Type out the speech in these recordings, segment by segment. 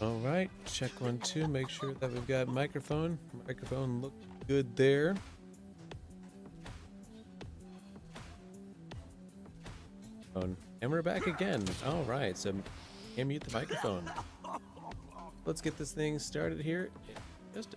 All right, check 1 2. Make sure that we've got microphone. Microphone look good there. And we're back again. All right, so can't mute the microphone. Let's get this thing started here. Just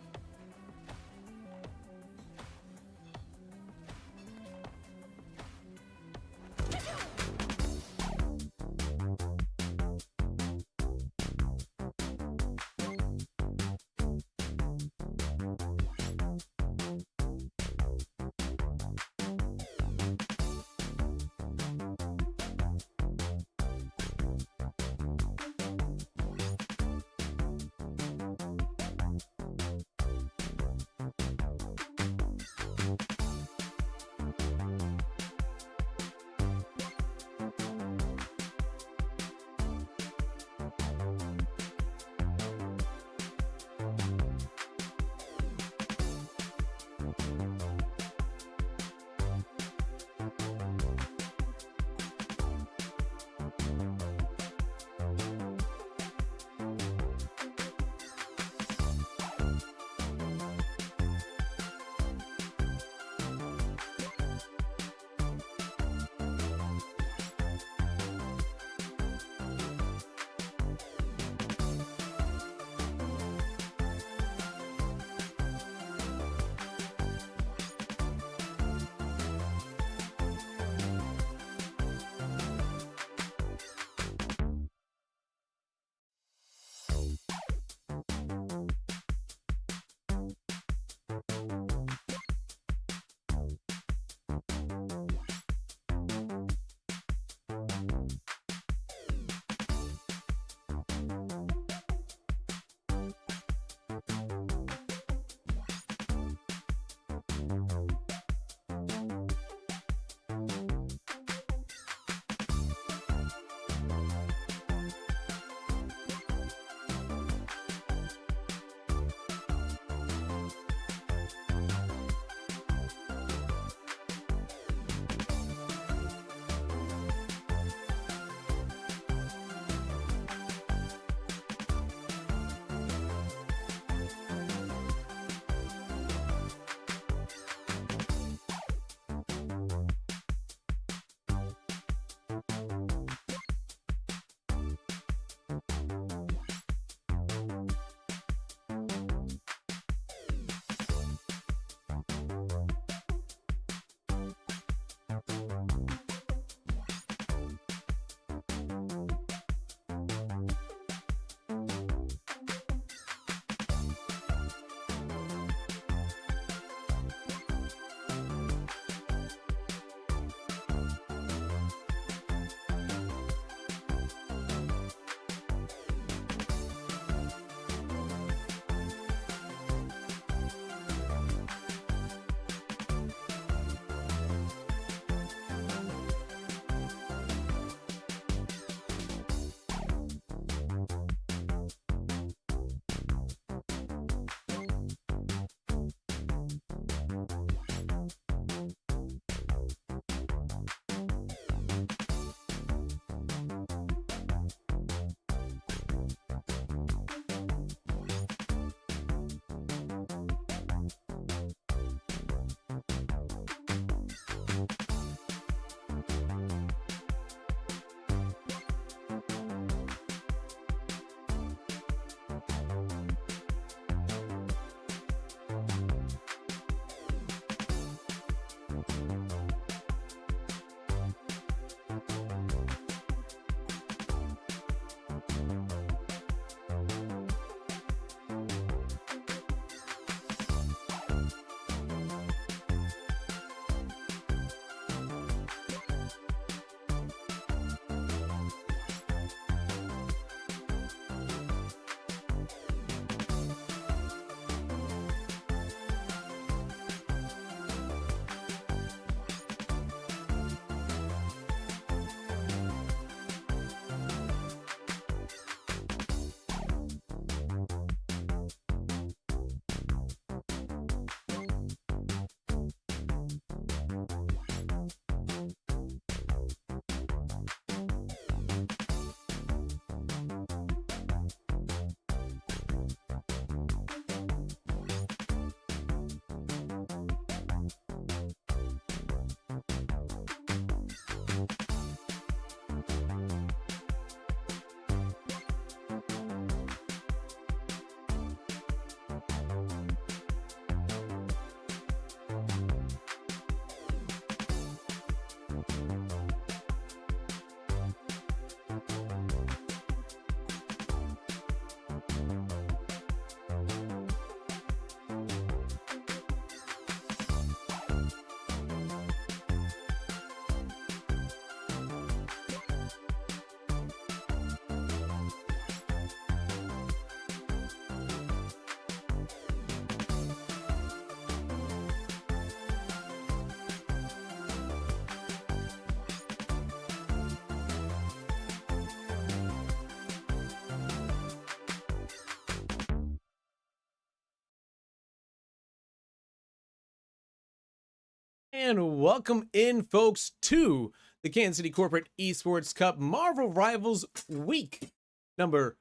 And welcome in, folks, to the Kansas City Corporate Esports Cup Marvel Rivals Week number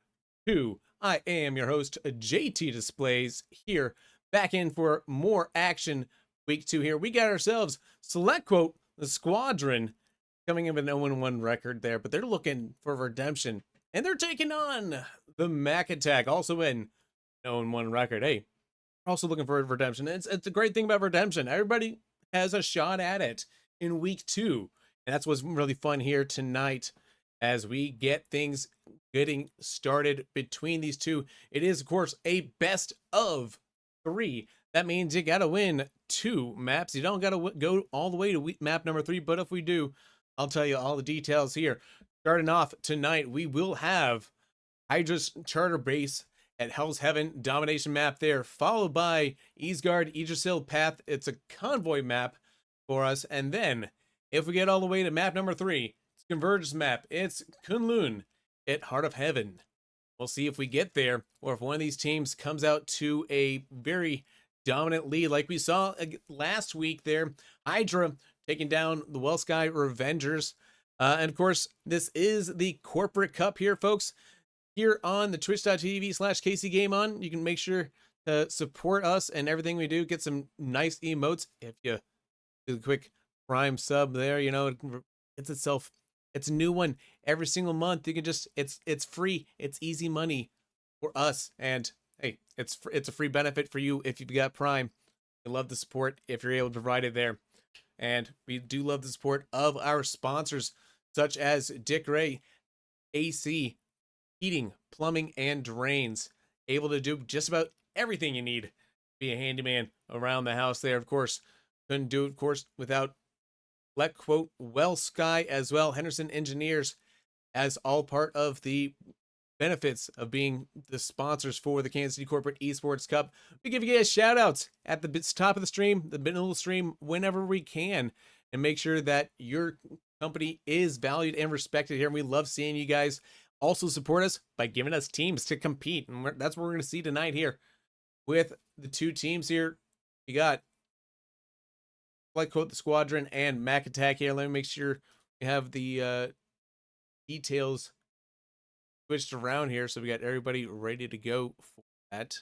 2. I am your host, JT Displays, here back in for more action. Week 2 here. We got ourselves select quote the Squadron coming in with an 0-1 record there, but they're looking for redemption, and they're taking on the Mac Attack, also in 0-1 record. Hey, also looking for redemption. It's a great thing about redemption. Everybody has a shot at it in week 2. And that's what's really fun here tonight as we get things getting started between these two. It is, of course, a best of 3. That means you got to win 2 maps. You don't got to go all the way to map number 3, but if we do, I'll tell you all the details here. Starting off tonight, we will have Hydra's Charter Base at Hell's Heaven domination map there, followed by Eastgard Yggdrasil Path. It's a convoy map for us. And then if we get all the way to map number 3, it's Convergence map. It's Kunlun at Heart of Heaven. We'll see if we get there, or if one of these teams comes out to a very dominant lead like we saw last week there. Hydra taking down the Wellsky Revengers. And of course, this is the Corporate Cup here, folks. Here on the twitch.tv/KCGameOn, you can make sure to support us and everything we do. Get some nice emotes if you do the quick Prime sub there. You know, it's itself. It's a new one every single month. You can just it's free. It's easy money for us, and hey, it's a free benefit for you if you've got Prime. We love the support if you're able to provide it there, and we do love the support of our sponsors such as Dick Ray, AC, heating, plumbing, and drains. Able to do just about everything you need to be a handyman around the house there. Of course, couldn't do it, of course, without let quote Wellsky as well. Henderson Engineers, as all part of the benefits of being the sponsors for the Kansas City Corporate Esports Cup. We give you guys shout outs at the top of the stream, the middle of the stream, whenever we can, and make sure that your company is valued and respected here. And we love seeing you guys also support us by giving us teams to compete. And that's what we're going to see tonight here with the 2 teams here. You got, like, quote, the Squadron and Mac Attack here. Let me make sure we have the details switched around here. So we got everybody ready to go for that.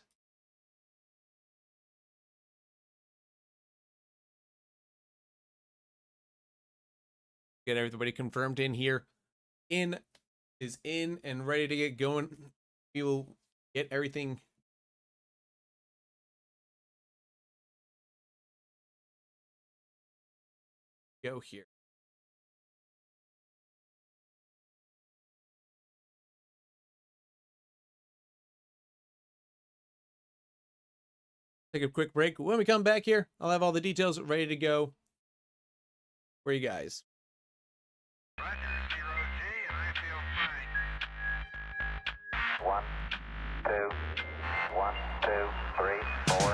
Get everybody confirmed in here. Is in and ready to get going. We will get everything go here. Take a quick break. When we come back here, I'll have all the details ready to go for you guys. Roger, 0G, and I feel fine. 1, 2, 1, 2, 3, 4.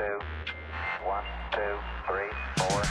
two, one, two, three, four.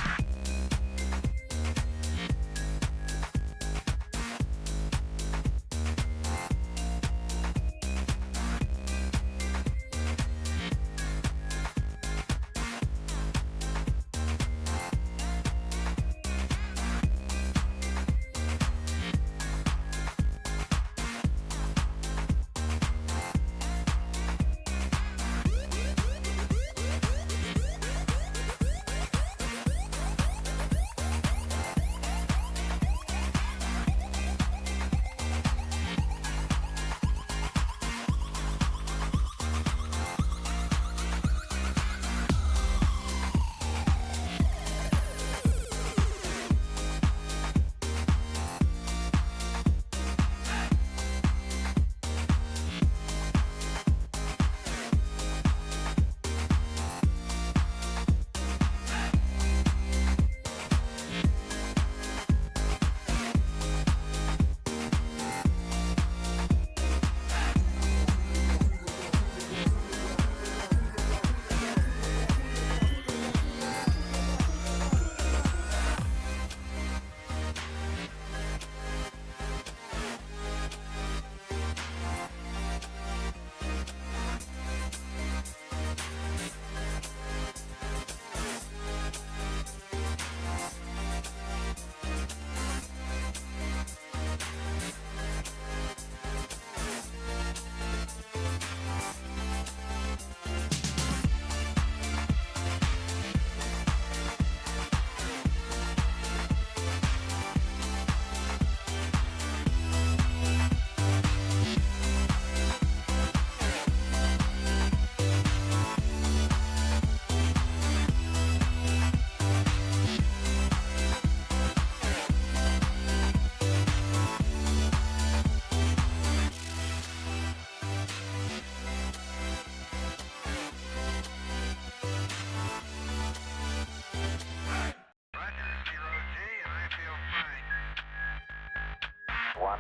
One,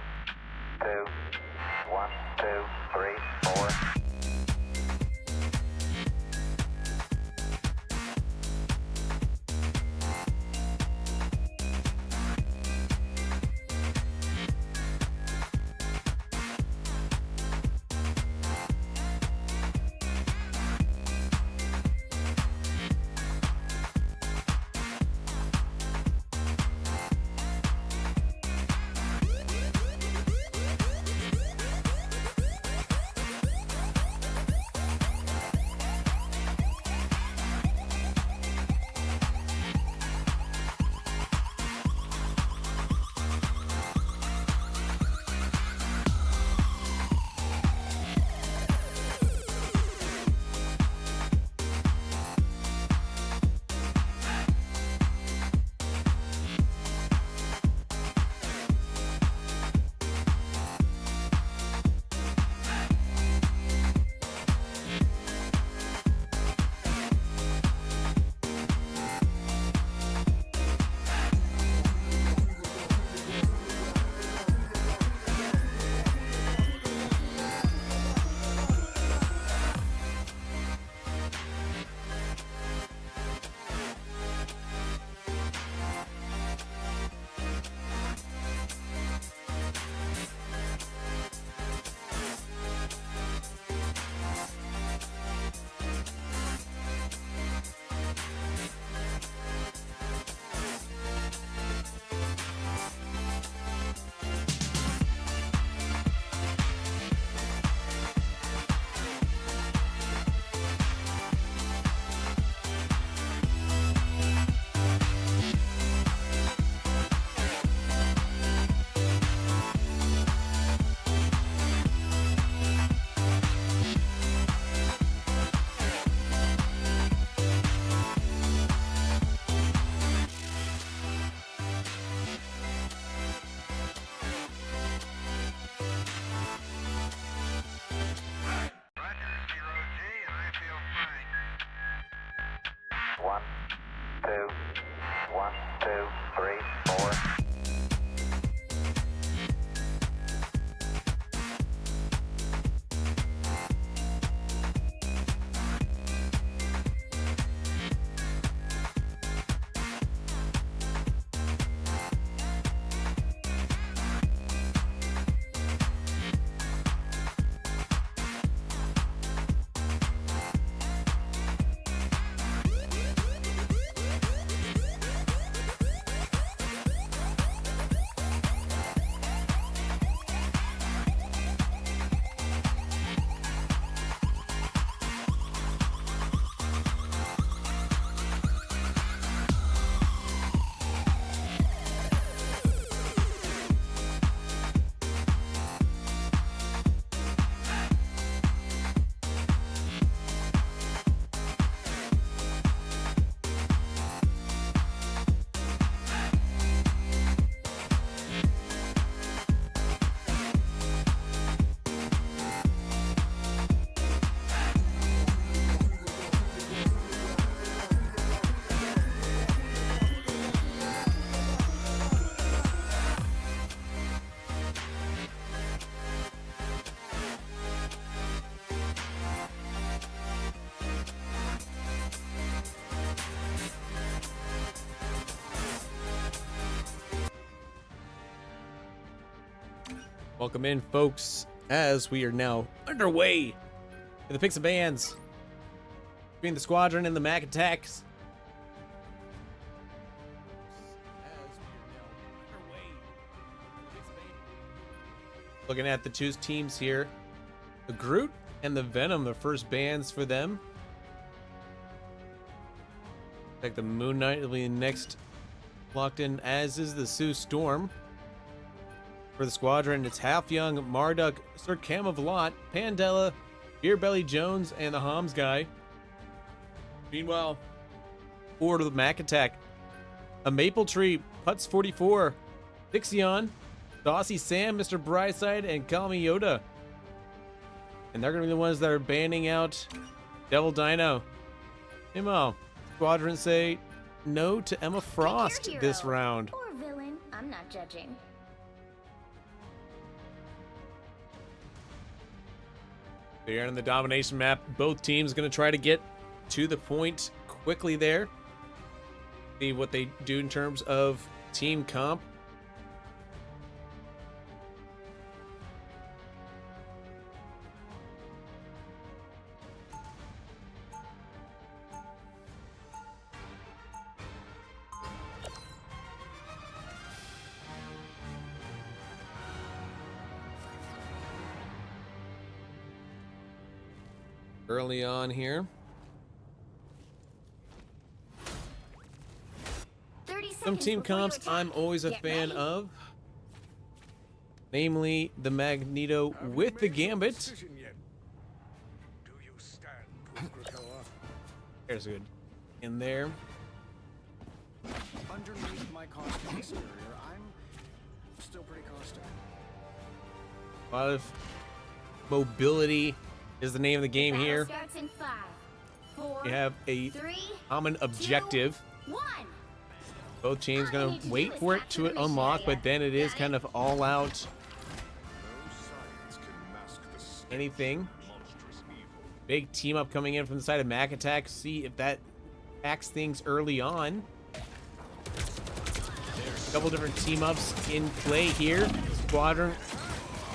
two, one, two, three, four. One, two, one, two, three, four. Welcome in, folks, as we are now underway in the picks and bans between the Squadron and the Mac Attacks. Looking at the two teams here, the Groot and the Venom, the first bans for them. Like the Moon Knight will be next locked in, as is the Sue Storm. For the Squadron, it's Half Young, Marduk, Sir Cam of Lot, Pandela, Beerbelly Jones, and the Homs guy. Meanwhile, for the Mac Attack, a Maple Tree, Putz 44, Dixion, Saucy Sam, Mr. Brightside, and Kami Yoda. And they're going to be the ones that are banning out Devil Dino. Meanwhile, Squadron say no to Emma Frost this round. Or villain, I'm not judging. They're on the domination map. Both teams going to try to get to the point quickly there. See what they do in terms of team comp. Early on here. Some team comps I'm always a fan of. Namely, the Magneto with the Gambit. There's good. In there. Underneath my caustic exterior, I'm still pretty caustic. A lot of mobility is the name of the game here. Starts in 5, 4, You have a 3, common objective. 2, 1. Both teams gonna wait for it to unlock, but then it is kind of all out. Anything. Big team up coming in from the side of Mac Attack. See if that acts things early on. Couple different team ups in play here. Squadron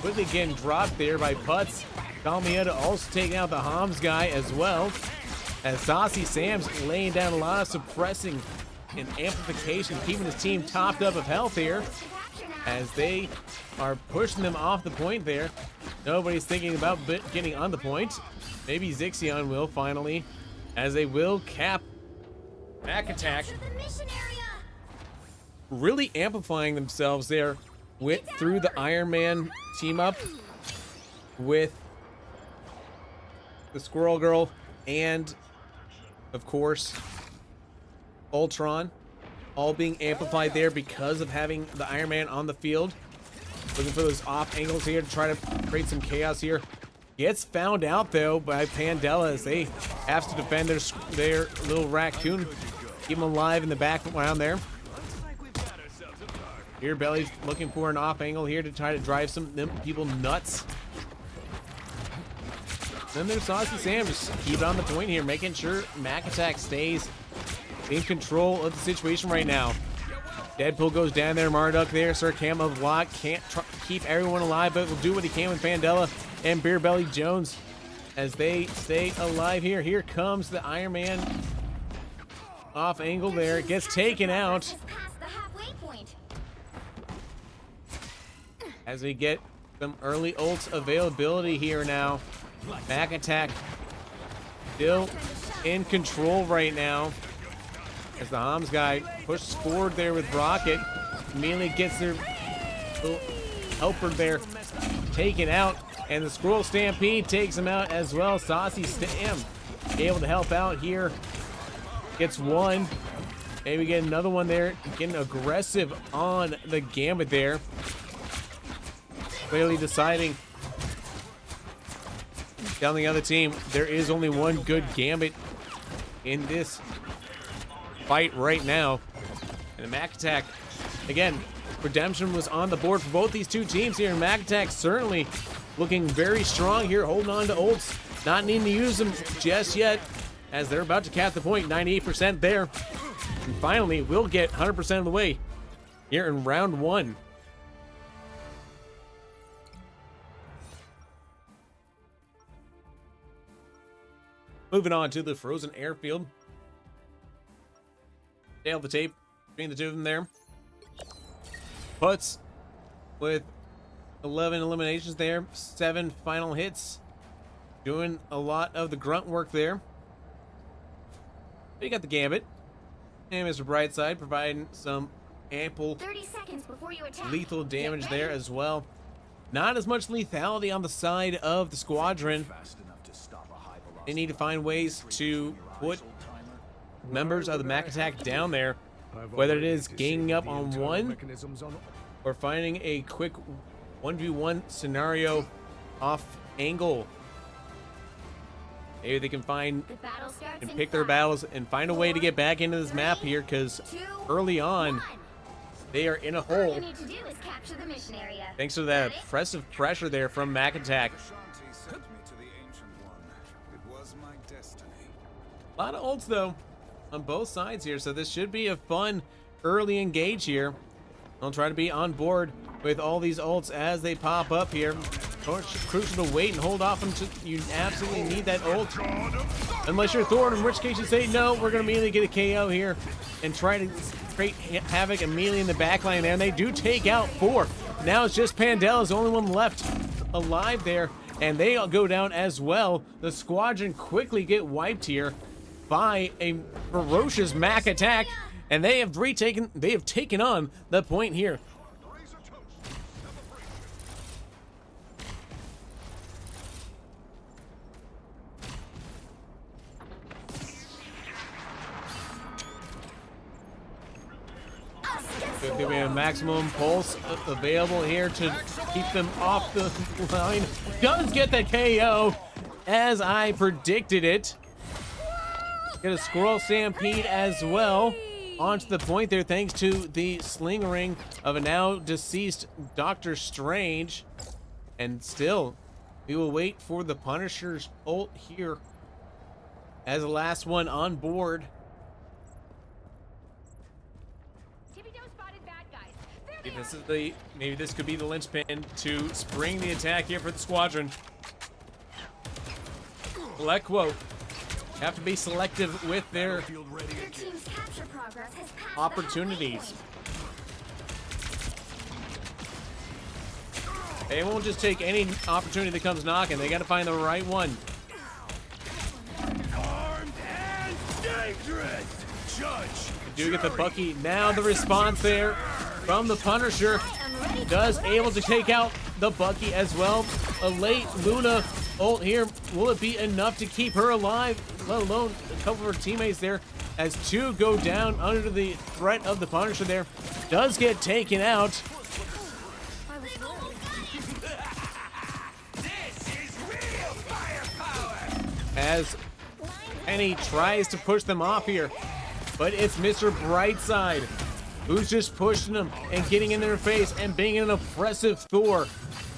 quickly getting dropped there by Putz. Galmieta also taking out the Homs guy as well. As Saucy Sam's laying down a lot of suppressing and amplification, keeping his team topped up of health here. As they are pushing them off the point there. Nobody's thinking about getting on the point. Maybe Zixion will finally, as they will cap Mac Attack. Really amplifying themselves there through the Iron Man team up with the Squirrel Girl and, of course, Ultron, all being amplified there because of having the Iron Man on the field. Looking for those off angles here to try to create some chaos here. Gets found out though by Pandela as they have to defend their little raccoon. Keep him alive in the background there. Here, Belly's looking for an off angle here to try to drive some people nuts. Then there's Saucy Sam, just keep it on the point here, making sure Mac Attack stays in control of the situation right now. Deadpool goes down there, Marduk there, Sir Cam of Lot can't keep everyone alive, but will do what he can with Pandela and Beerbelly Jones as they stay alive here. Here comes the Iron Man off angle there, it gets taken out. As we get some early ults availability here now. Mac Attack still in control right now. As the Homs guy pushes forward there with Rocket. Immediately gets their little helper there taken out. And the Squirrel Stampede takes him out as well. Saucy Sam able to help out here. Gets one. Maybe get another one there. Getting aggressive on the Gambit there. Clearly deciding down the other team, there is only one good Gambit in this fight right now. And the Mac Attack, again, redemption was on the board for both these two teams here. And Mac Attack certainly looking very strong here, holding on to ults, not needing to use them just yet, as they're about to cap the point, 98% there. And finally, we'll get 100% of the way here in round one. Moving on to the frozen airfield. Tail the tape between the two of them there. Puts with 11 eliminations there, 7 final hits. Doing a lot of the grunt work there. You got the Gambit. And Mr. Brightside providing some ample 30 seconds before you attack. lethal damage there as well. Not as much lethality on the side of the Squadron. They need to find ways to put members of the Mac Attack down there, whether it is ganging up on one or finding a quick 1v1 scenario off angle. Maybe they can find The battle starts and in pick their 5, battles and find a way to get back into this map here, because 2, early on 1. they are in a All hole you need to do is capture the mission area. thanks to that Got it? oppressive pressure there from Mac Attack. Shanti sent me to the Ancient One. It was my destiny. A lot of ults though on both sides here, so this should be a fun early engage here. I'll try to be on board with all these ults as they pop up here. Crucial to wait and hold off until you absolutely need that ult. Unless you're Thor, in which case you say, no, we're going to immediately get a KO here and try to create havoc immediately in the backline there. And they do take out 4. Now it's just Pandella's the only one left alive there, and they all go down as well. The Squadron quickly get wiped here by a ferocious Mac Attack, and they have taken on the point here. We have maximum pulse available here to keep them off the line. Does get the KO as I predicted it. Get a Squirrel Stampede as well onto the point there, thanks to the sling ring of a now deceased Doctor Strange. And still, we will wait for the Punisher's ult here as the last one on board. Maybe this could be the linchpin to spring the attack here for the Squadron. Select quote. Have to be selective with their Your team's capture progress has passed the opportunities. They won't just take any opportunity that comes knocking. They got to find the right one. Armed and dangerous! Judge! They do get the Bucky. Now the response there from the Punisher does able to take out the Bucky as well. A late Luna ult here. Will it be enough to keep her alive? Let alone a couple of her teammates there, as 2 go down under the threat of the Punisher there. Does get taken out. As Penny tries to push them off here, but it's Mr. Brightside who's just pushing them and getting in their face and being an oppressive Thor.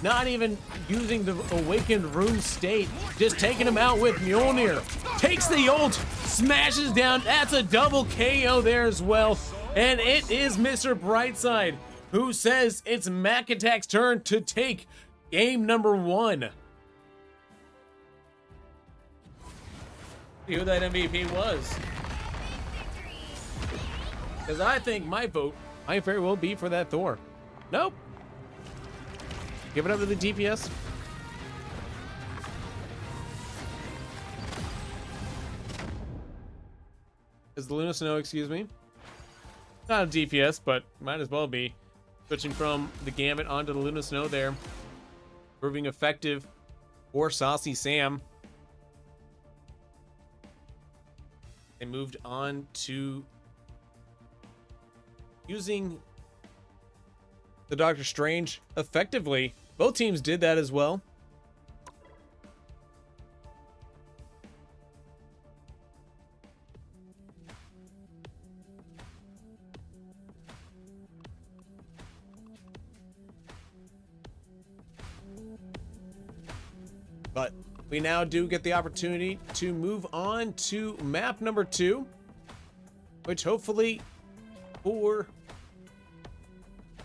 Not even using the awakened rune state, just taking him out with Mjolnir. Takes the ult, smashes down. That's a double KO there as well. And it is Mr. Brightside who says it's Mac Attack's turn to take game number 1. See who that MVP was. Because I think my vote might very well be for that Thor. Nope. Give it up to the DPS. Is the Luna Snow, excuse me. Not a DPS, but might as well be. Switching from the Gambit onto the Luna Snow there. Proving effective for Saucy Sam. They moved on to using the Doctor Strange effectively. Both teams did that as well. But we now do get the opportunity to move on to map number 2, which hopefully for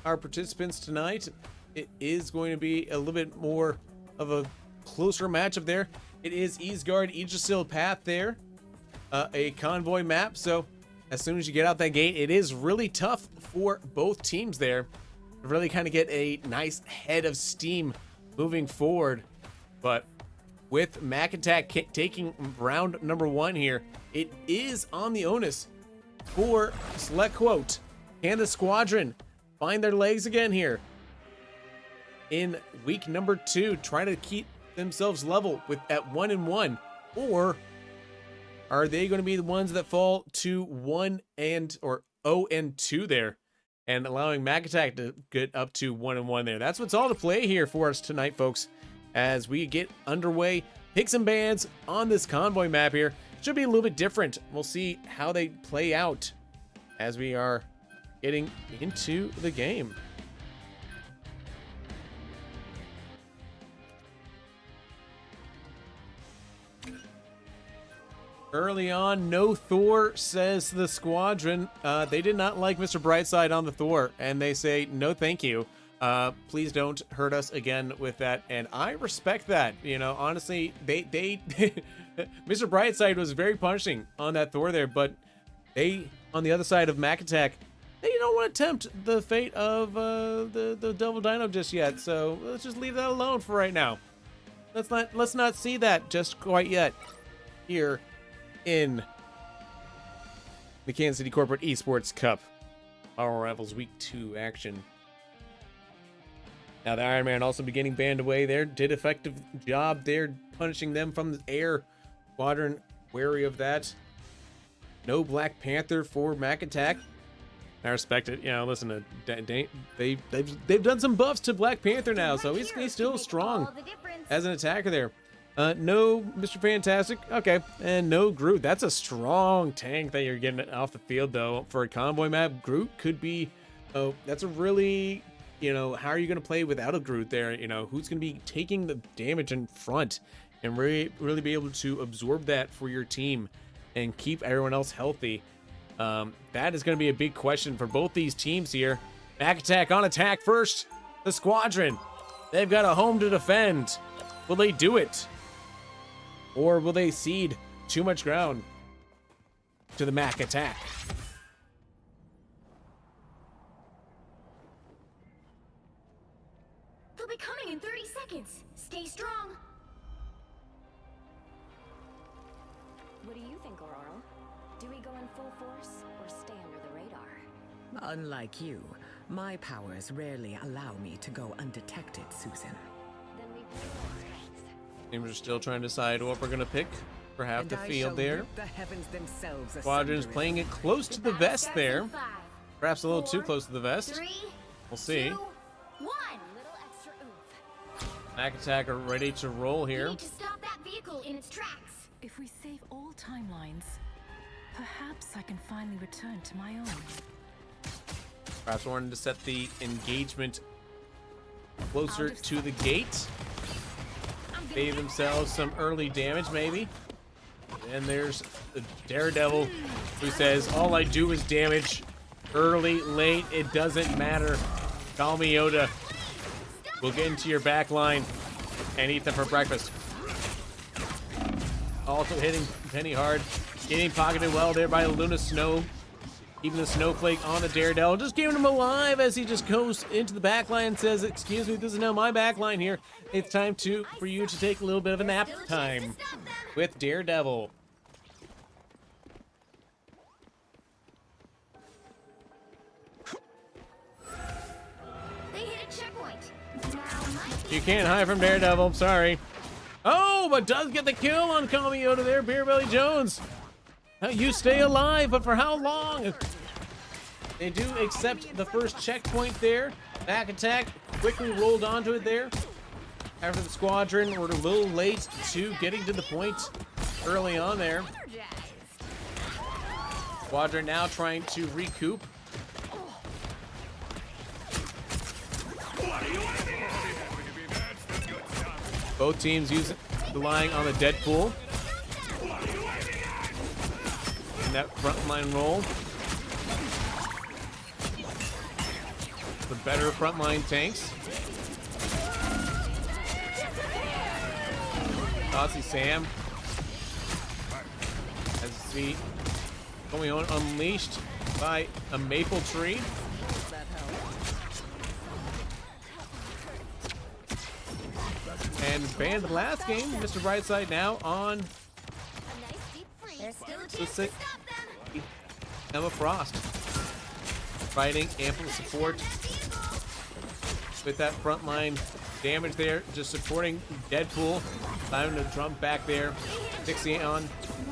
our participants tonight, it is going to be a little bit more of a closer matchup there. It is Eastgard, Yggdrasil path there. A convoy map, so as soon as you get out that gate, it is really tough for both teams there to really kind of get a nice head of steam moving forward. But with Mac Attack taking round number 1 here, it is on the onus for select quote. Can the Squadron find their legs again here in week number 2, trying to keep themselves level with at 1-1, or are they going to be the ones that fall to 0-2 there, and allowing Mac Attack to get up to 1-1 there? That's what's all to play here for us tonight, folks, as we get underway. Picks and bans on this convoy map here should be a little bit different. We'll see how they play out as we are getting into the game. Early on, no Thor, says the Squadron. They did not like Mr. Brightside on the Thor, and they say, no thank you. Please don't hurt us again with that. And I respect that. You know, honestly, they Mr. Brightside was very punishing on that Thor there, but they, on the other side of Mac Attack, they don't want to tempt the fate of the Devil Dino just yet. So let's just leave that alone for right now. Let's not see that just quite yet here in the Kansas City Corporate Esports Cup Marvel Rivals Week 2 action. Now the Iron Man also beginning banned away there. Did effective job there punishing them from the air. Squadron wary of that. No Black Panther for Mac Attack. I respect it. You know, listen, they've done some buffs to Black Panther now, so he's still strong as an attacker there. No Mr. Fantastic. Okay. And no Groot. That's a strong tank that you're getting off the field, though. For a convoy map, Groot could be... Oh, that's a really... You know, how are you going to play without a Groot there? You know, who's going to be taking the damage in front and really be able to absorb that for your team and keep everyone else healthy? That is going to be a big question for both these teams here. Back attack on attack first. The Squadron. They've got a home to defend. Will they do it? Or will they cede too much ground to the Mac Attack? They'll be coming in 30 seconds. Stay strong. What do you think, Aurora? Do we go in full force or stay under the radar? Unlike you, my powers rarely allow me to go undetected, Susan. Then we play force. Teams are still trying to decide what we're going to pick for half And the I field shall there. rip the heavens themselves Squadron's asunder playing in it close to the vest there. 5, Perhaps a little too 4, close to the vest. 3, We'll see. 2, 1. Little extra oomph. Mac Attack are ready to roll We here. need to stop that vehicle in its tracks. If we save all timelines, perhaps I can finally return to my own. Perhaps wanting to set the engagement closer to the gate. Save themselves some early damage, maybe. And there's the Daredevil who says, all I do is damage. Early, late, it doesn't matter. Call me Yoda. We'll get into your back line and eat them for breakfast. Also hitting Penny hard. Getting pocketed well there by Luna Snow. Even the Snowflake on the Daredevil. Just keeping him alive as he just goes into the back line and says, excuse me, this is now my back line here. It's time for you to take a little bit of a nap time with Daredevil. They hit a checkpoint. Now You can't hide from Daredevil, I'm sorry. Oh, but does get the kill on Kami Yoda there, Beer Belly Jones. Now you stay alive, but for how long? They do accept the first checkpoint there. Back attack quickly rolled onto it there. After the Squadron were a little late to getting to the point early on there. Squadron now trying to recoup. Both teams relying on the Deadpool in that frontline role. The better frontline tanks. Saucy Sam as you see going on unleashed by a maple tree. And banned the last game. Mr. Brightside now on There's still a the chance to six. stop them. Emma Frost providing ample support with that frontline damage there, just supporting Deadpool. Time to jump back there. Dixie on,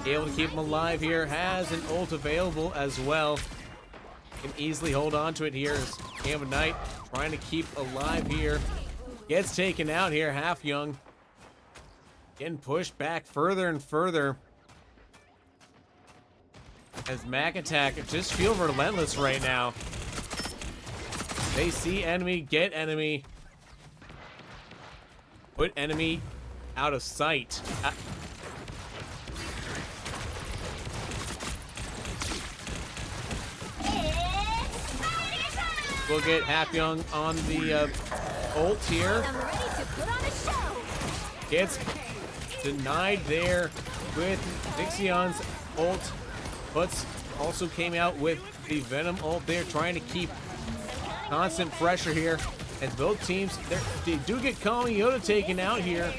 able to keep him alive here. Has an ult available as well. Can easily hold on to it here as Cam Knight trying to keep alive here. Gets taken out here, Half Young. Getting pushed back further and further. As Mac Attack just feel relentless right now. They see enemy, get enemy. Put enemy out of sight. We'll get Half Young on the ult here. I'm ready to put on a show. Gets denied there with Dixion's ult. Butts also came out with the Venom ult there, trying to keep constant pressure here. As both teams, they do get Yoda taken out here.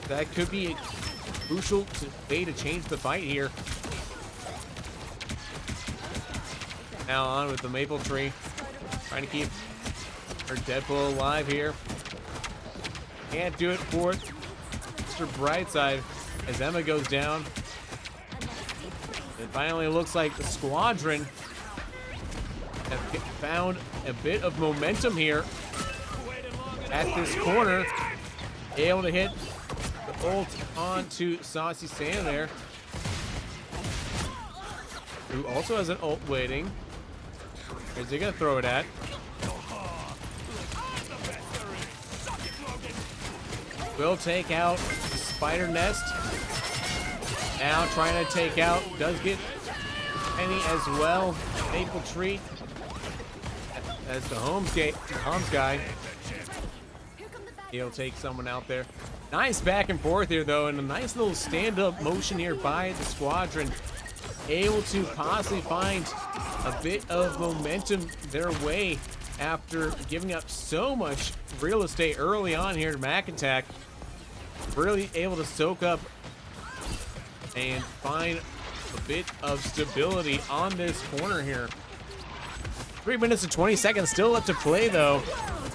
That could be crucial way to change the fight here. Now on with the maple tree, trying to keep her Deadpool alive here. Can't do it for Mr. Brightside as Emma goes down. It finally looks like the Squadron have found a bit of momentum here at this corner. Able to hit the ult onto Saucy Sam there, who also has an ult waiting. Where's he gonna throw it at? Will take out the spider nest. Now trying to take out, does get Penny as well. Maple tree as the Holmes guy. He'll take someone out there. Nice back and forth here though, and a nice little stand-up motion here by the Squadron. Able to possibly find a bit of momentum their way after giving up so much real estate early on here to Mac Attack. Really able to soak up and find a bit of stability on this corner here. 3 minutes and 20 seconds still left to play though.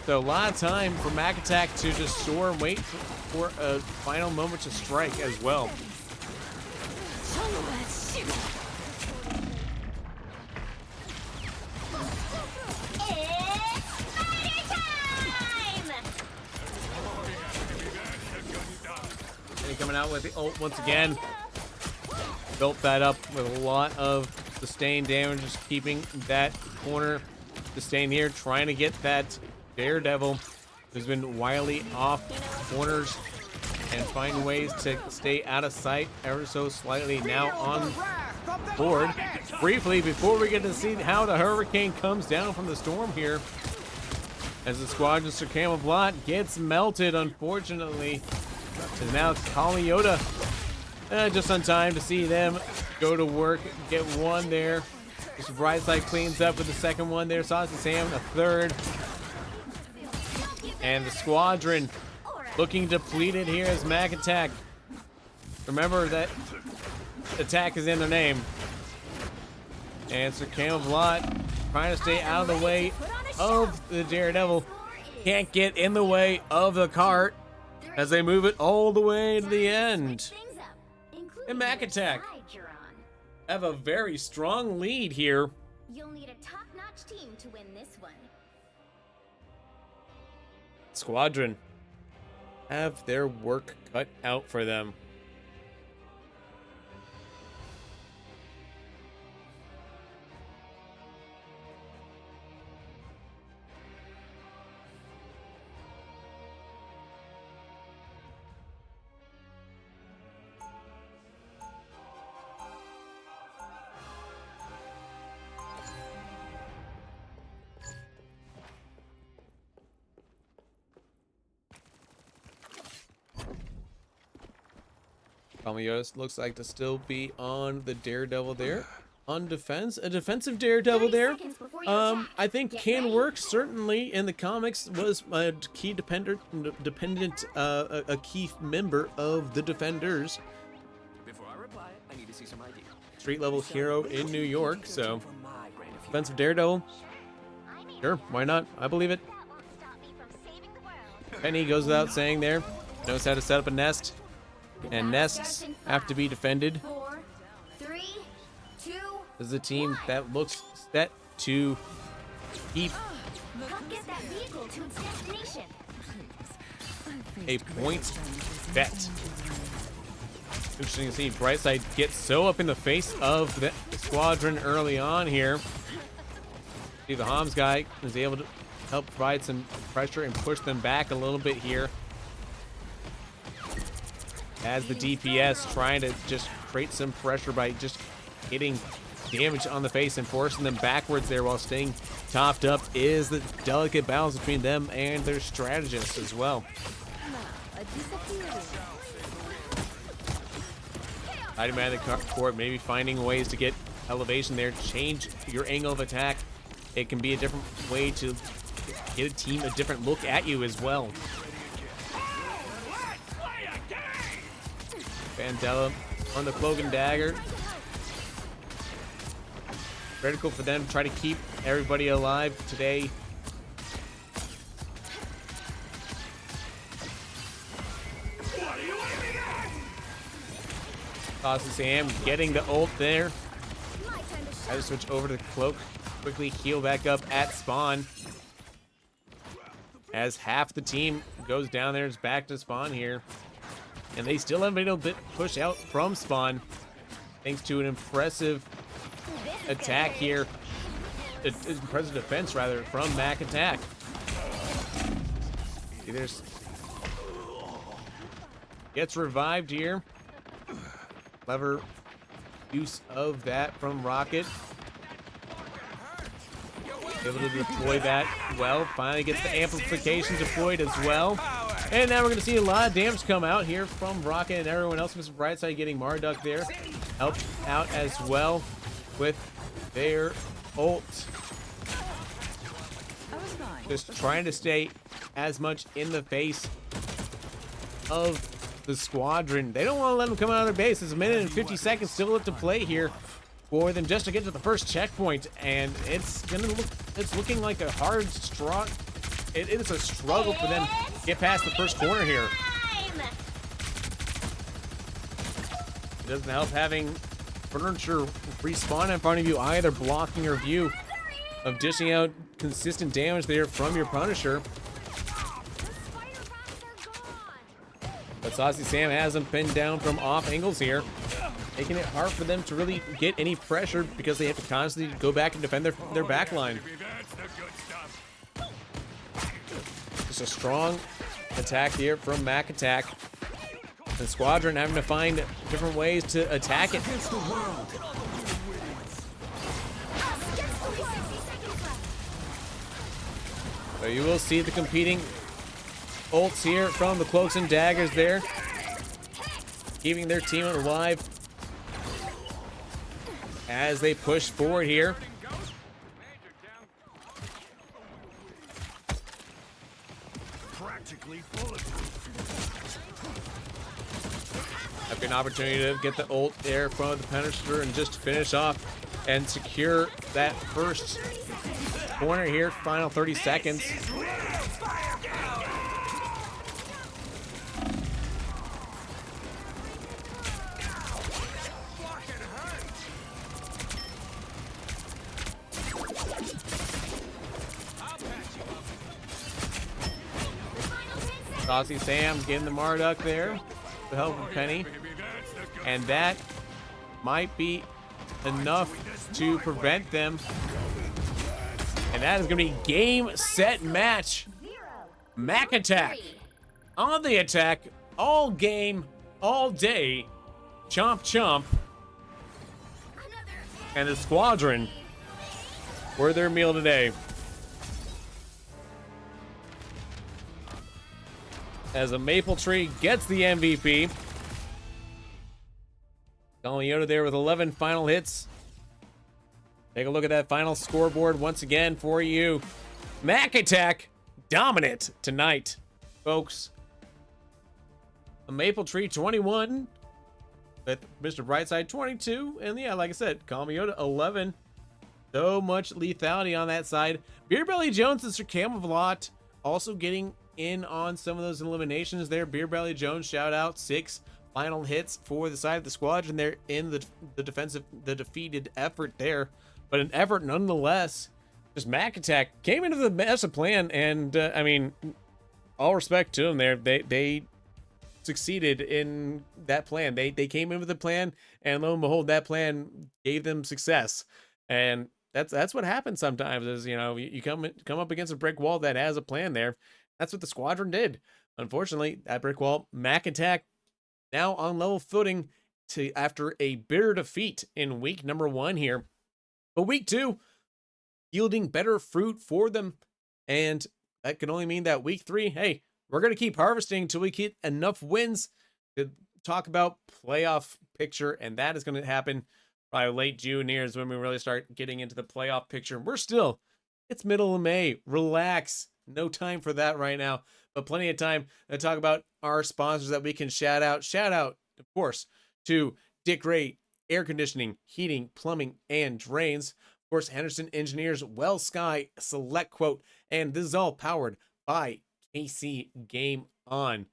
So a lot of time for Mac Attack to just soar and wait for a final moment to strike as well. And coming out with the ult once again. Built that up with a lot of sustained damage, just keeping that corner sustained here, trying to get that Daredevil who's been wildly off corners and find ways to stay out of sight ever so slightly. Now on board briefly before we get to see how the hurricane comes down from the storm here, as the Squadron Sir Camelblot gets melted, unfortunately. And now Yoda just on time to see them go to work, get one there. Mr. Brightside cleans up with the second one there. Saucy Sam, a third. And the Squadron looking depleted here as Mac Attack. Remember that attack is in their name. And Sir Camelblot trying to stay out of the way of the Daredevil. Can't get in the way of the cart as they move it all the way to the end. And Mac Attack have a very strong lead here. You'll need a top-notch team to win this one. Squadron have their work cut out for them. Kamios looks like to still be on the Daredevil there. On defense, a defensive Daredevil 30 there. seconds before you attack. I think Get can ready. work certainly in the comics. Was a key a key member of the Defenders. Before I reply, I need to see some ID. Street level hero in New York. So For my brand of defensive Daredevil. Sure, why not? I believe it. That won't stop me from saving the world. Penny goes without saying there. Knows how to set up a nest. And nests have to be defended. 4, 3, 2. This is a team that looks set to keep Help get that vehicle to its destination. a point bet. Interesting to see Brightside get so up in the face of the Squadron early on here. See, the Homs guy is able to help provide some pressure and push them back a little bit here. As the DPS trying to just create some pressure by just hitting damage on the face and forcing them backwards there while staying topped up is the delicate balance between them and their strategists as well. Hiding behind the court, maybe finding ways to get elevation there, change your angle of attack. It can be a different way to get a team a different look at you as well. Vandella on the cloak and dagger. Critical for them to try to keep everybody alive today. Saucy Sam getting the ult there. My time to Try to switch over to the cloak. Quickly heal back up at spawn. As half the team goes down there, it's back to spawn here. And they still haven't been able to push out from spawn. Thanks to an impressive attack here. Impressive defense, rather, from Mac Attack. See, there's... Gets revived here. Clever use of that from Rocket. Able to deploy that well. Finally gets the amplification deployed as well. And now we're going to see a lot of damage come out here from Rocket and everyone else. Mr. Brightside getting Marduk there. Helped out as well with their ult. Just trying to stay as much in the face of the Squadron. They don't want to let them come out of their base. There's a minute and 50 seconds still left to play here for them just to get to the first checkpoint. And it's looking like a hard strong. It is a struggle for them to get past the first corner here. It doesn't help having furniture respawn in front of you either, blocking your view of dishing out consistent damage there from your Punisher. But Saucy Sam has them pinned down from off angles here, making it hard for them to really get any pressure because they have to constantly go back and defend their back line. Just a strong attack here from Mac Attack. The Squadron having to find different ways to attack it. So you will see the competing ults here from the Cloaks and Daggers there, keeping their team alive as they push forward here. Have an opportunity to get the ult there from the Punisher and just finish off and secure that first corner here. Final 30 seconds. Saucy Sam getting the Marduk there with the help of Penny. And that might be enough to prevent them. And that is going to be game, set, match. Mac Attack on the attack all game, all day. Chomp chomp. And the Squadron were their meal today. As a Maple Tree gets the MVP. Galiota there with 11 final hits. Take a look at that final scoreboard once again for you. Mac Attack dominant tonight, folks. A Maple Tree 21 with Mr. Brightside 22. And yeah, like I said, Galiota 11. So much lethality on that side. Beer Belly Jones and Sir Camelot also getting in on some of those eliminations there. Beer Belly Jones, shout out, 6 final hits for the side of the squadron there in the defeated effort there. But an effort nonetheless. Just Mac Attack came into the master plan, and I mean, all respect to them there. They succeeded in that plan. They came in with a plan, and lo and behold, that plan gave them success. And that's what happens sometimes. Is, you know, you come up against a brick wall that has a plan there. That's what the squadron did. Unfortunately, that brick wall, Mac Attack, now on level footing after a bitter defeat in week number 1 here. But week 2, yielding better fruit for them. And that can only mean that week 3, hey, we're going to keep harvesting until we get enough wins to talk about playoff picture. And that is going to happen probably late June here is when we really start getting into the playoff picture. It's middle of May. Relax. No time for that right now. But plenty of time to talk about our sponsors that we can shout out. Shout out, of course, to Dick Ray Air Conditioning, Heating, Plumbing, and Drains. Of course, Henderson Engineers, Well Sky, Select Quote, and this is all powered by KC Game On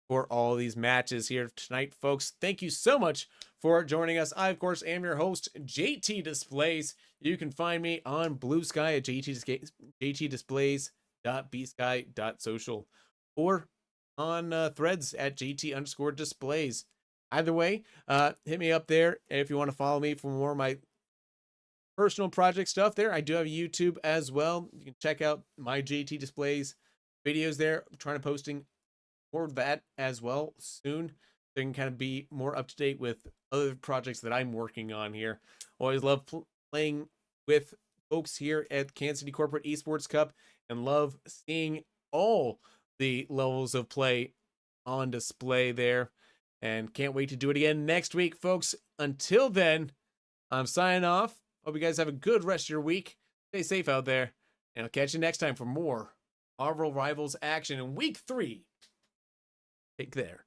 for all these matches here tonight, folks. Thank you so much for joining us. I, of course, am your host, JT Displays. You can find me on Blue Sky at jtdisplays.bsky.social or on Threads at JT_displays. Either way, hit me up there if you want to follow me for more of my personal project stuff there. I do have YouTube as well. You can check out my JT Displays videos there. I'm trying to posting more of that as well soon. So you can kind of be more up to date with other projects that I'm working on here. Always love playing with folks here at Kansas City Corporate Esports Cup and love seeing all the levels of play on display there. And can't wait to do it again next week, folks. Until then, I'm signing off. Hope you guys have a good rest of your week. Stay safe out there. And I'll catch you next time for more Marvel Rivals action in week 3. Take care.